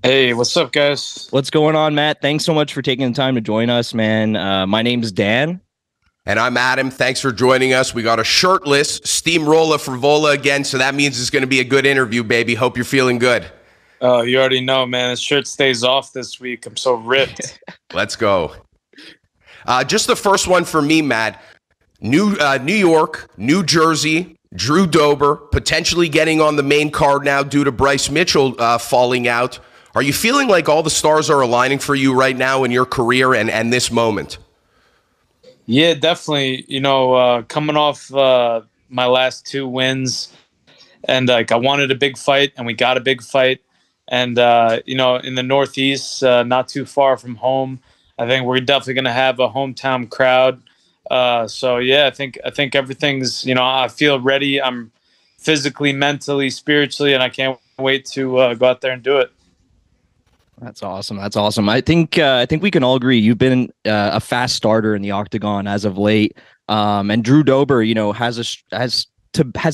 Hey, what's up, guys? What's going on, Matt? Thanks so much for taking the time to join us, man. My name's Dan. And I'm Adam. Thanks for joining us. We got a shirtless Steamrolla Frevola again, so that means it's going to be a good interview, baby. Hope you're feeling good. Oh, you already know, man. The shirt stays off this week. I'm so ripped. Let's go. Just the first one for me, Matt. New York, New Jersey, Drew Dober potentially getting on the main card now due to Bryce Mitchell falling out. Are you feeling like all the stars are aligning for you right now in your career and this moment? Yeah, definitely. Coming off my last two wins, and like I wanted a big fight, and we got a big fight. And in the Northeast, not too far from home, I think we're definitely going to have a hometown crowd. So yeah, I think everything's. I feel ready. I'm physically, mentally, spiritually, and I can't wait to go out there and do it. That's awesome. That's awesome. I think we can all agree you've been a fast starter in the octagon as of late. And Drew Dober, has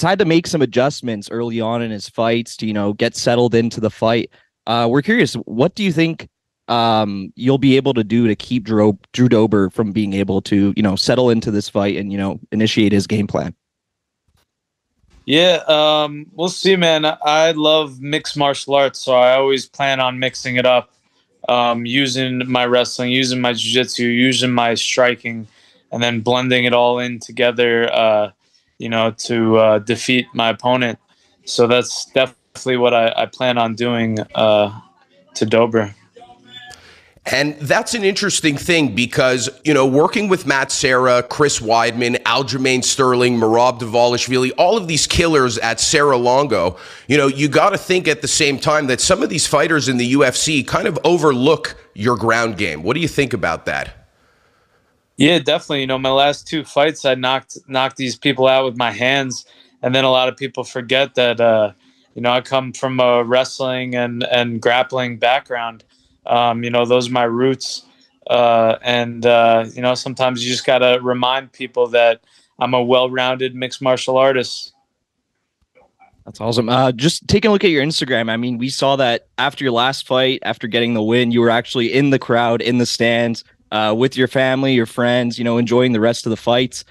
had to make some adjustments early on in his fights to get settled into the fight. We're curious, what do you think you'll be able to do to keep Drew Dober from being able to settle into this fight and initiate his game plan? Yeah, we'll see, man. I love mixed martial arts, so I always plan on mixing it up, using my wrestling, using my jiu-jitsu, using my striking, and then blending it all in together, to defeat my opponent. So that's definitely what I plan on doing to Dober. And that's an interesting thing because, working with Matt Serra, Chris Weidman, Aljamain Sterling, Merab Dvalishvili, all of these killers at Serra Longo, you got to think at the same time that some of these fighters in the UFC kind of overlook your ground game. What do you think about that? Yeah, definitely. My last two fights, I knocked these people out with my hands, and then a lot of people forget that I come from a wrestling and grappling background. Those are my roots, and sometimes you just gotta remind people that I'm a well-rounded mixed martial artist. That's awesome. Just taking a look at your Instagram. I mean, we saw that after your last fight, after getting the win, you were actually in the crowd, in the stands, with your family, your friends, enjoying the rest of the fights.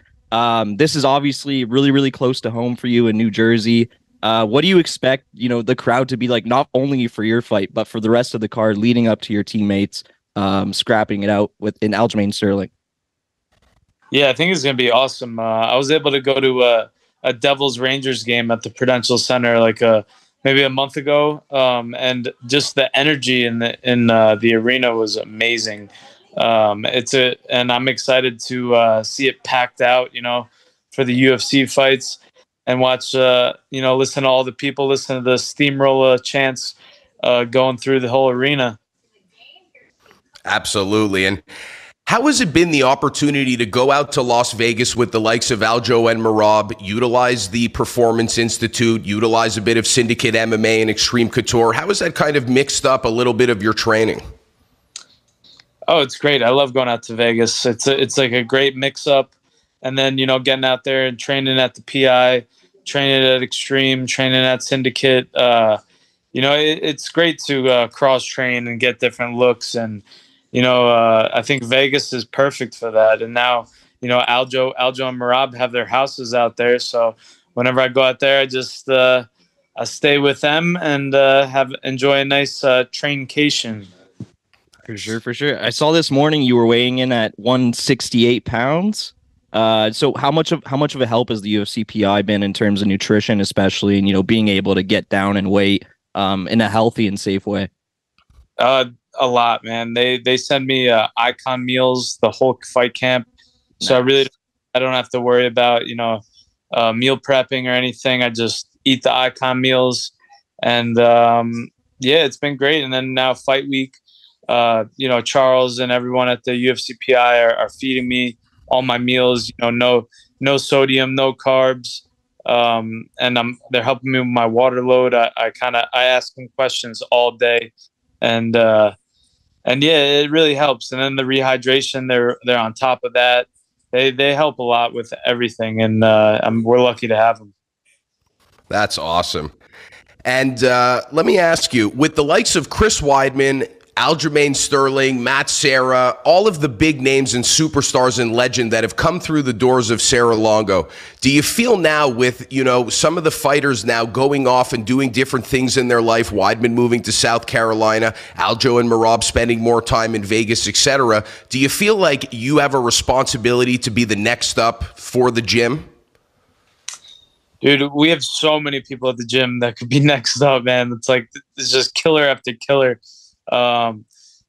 This is obviously really, really close to home for you in New Jersey. What do you expect, the crowd to be like, not only for your fight, but for the rest of the card leading up to your teammates, scrapping it out in Aljamain Sterling? Yeah, I think it's gonna be awesome. I was able to go to a Devils Rangers game at the Prudential Center maybe a month ago, and just the energy in the arena was amazing. And I'm excited to see it packed out, for the UFC fights and watch, listen to all the people, listen to the steamroller chants going through the whole arena. Absolutely. And how has it been the opportunity to go out to Las Vegas with the likes of Aljo and Merab, utilize the Performance Institute, utilize a bit of Syndicate MMA and Extreme Couture? How has that kind of mixed up a little bit of your training? Oh, it's great. I love going out to Vegas. It's like a great mix up. And then, getting out there and training at the PI, training at Extreme, training at Syndicate. It's great to cross train and get different looks. And, I think Vegas is perfect for that. And now, Aljo and Marab have their houses out there. So whenever I go out there, I stay with them and enjoy a nice traincation. For sure, for sure. I saw this morning you were weighing in at 168 pounds. So how much of a help has the UFC PI been in terms of nutrition, especially, and being able to get down and weight in a healthy and safe way? Uh, a lot, man. They send me icon meals the whole fight camp, so Nice. I don't have to worry about meal prepping or anything. I just eat the icon meals, and yeah, it's been great. And then now fight week, Charles and everyone at the UFC PI are feeding me all my meals. No sodium, no carbs. And they're helping me with my water load. I ask them questions all day, and yeah, it really helps. And then the rehydration, they're on top of that. They help a lot with everything, and we're lucky to have them. That's awesome. And let me ask you, with the likes of Chris Weidman, Aljamain Sterling, Matt Serra, all of the big names and superstars and legend that have come through the doors of Serra-Longo, do you feel now with, some of the fighters now going off and doing different things in their life, Weidman moving to South Carolina, Aljo and Merab spending more time in Vegas, etc., do you feel like you have a responsibility to be the next up for the gym? Dude, we have so many people at the gym that could be next up, man. It's just killer after killer.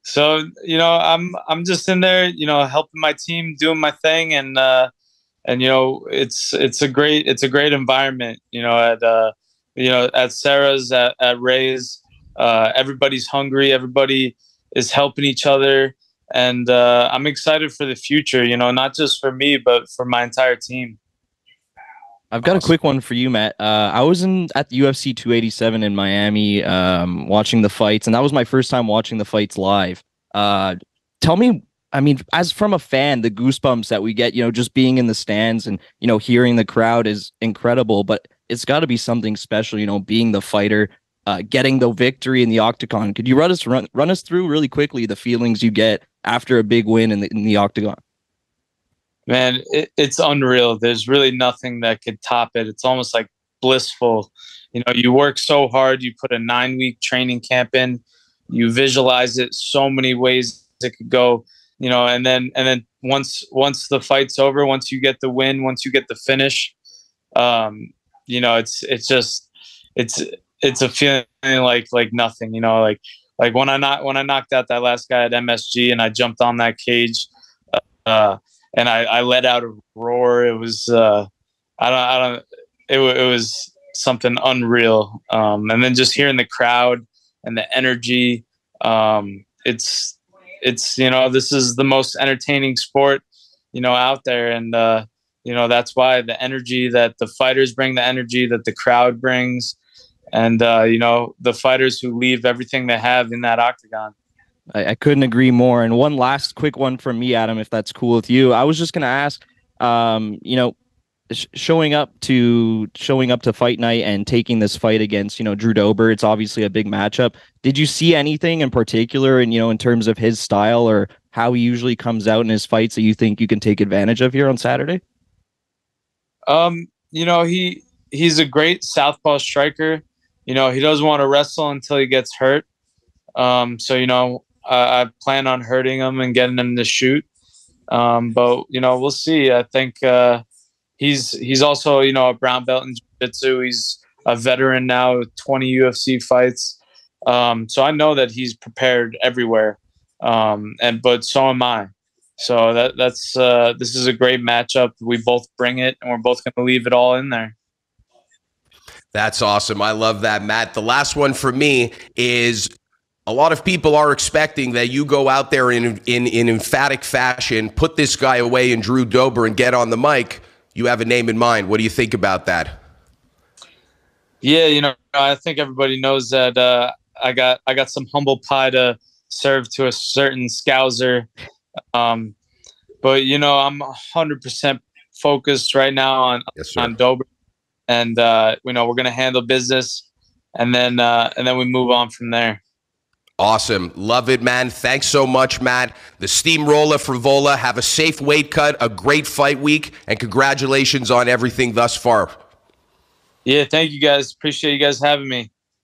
So I'm just in there, helping my team, doing my thing, and it's a great environment, at Sarah's, at Ray's. Everybody's hungry, everybody is helping each other, and I'm excited for the future, not just for me but for my entire team. I've got a quick one for you, Matt. I was at the UFC 287 in Miami, watching the fights, and that was my first time watching the fights live. Tell me, I mean, as from a fan, the goosebumps that we get, just being in the stands and, hearing the crowd is incredible, but it's got to be something special, being the fighter, getting the victory in the octagon. Could you run us through really quickly the feelings you get after a big win in the octagon? Man, it's unreal. There's really nothing that could top it. It's almost like blissful. You work so hard. You put a 9-week training camp in. You visualize it so many ways it could go. And then once the fight's over, once you get the win, once you get the finish, it's a feeling like nothing. Like when I knocked out that last guy at MSG and I jumped on that cage. And I let out a roar. It was, it was something unreal. And then just hearing the crowd and the energy, it's, this is the most entertaining sport, out there. And, that's why the energy that the fighters bring, the energy that the crowd brings, and, the fighters who leave everything they have in that octagon. I couldn't agree more. And one last quick one from me, Adam, if that's cool with you. I was just going to ask, showing up to fight night and taking this fight against, Drew Dober, it's obviously a big matchup. Did you see anything in particular, and in terms of his style or how he usually comes out in his fights that you think you can take advantage of here on Saturday? He's a great southpaw striker. He doesn't want to wrestle until he gets hurt. I plan on hurting him and getting him to shoot. But we'll see. I think he's also, a brown belt in jiu-jitsu. He's a veteran now with 20 UFC fights. So I know that he's prepared everywhere. But so am I. So that's this is a great matchup. We both bring it, and we're both going to leave it all in there. That's awesome. I love that, Matt. The last one for me is, a lot of people are expecting that you go out there in emphatic fashion, put this guy away in Drew Dober and get on the mic. You have a name in mind. What do you think about that? Yeah, I think everybody knows that I got some humble pie to serve to a certain Scouser. But I'm 100% focused right now on Dober, and we're going to handle business, and then we move on from there. Awesome. Love it, man. Thanks so much, Matt. The Steamrolla, Frevola, have a safe weight cut, a great fight week, and congratulations on everything thus far. Yeah, thank you guys. Appreciate you guys having me.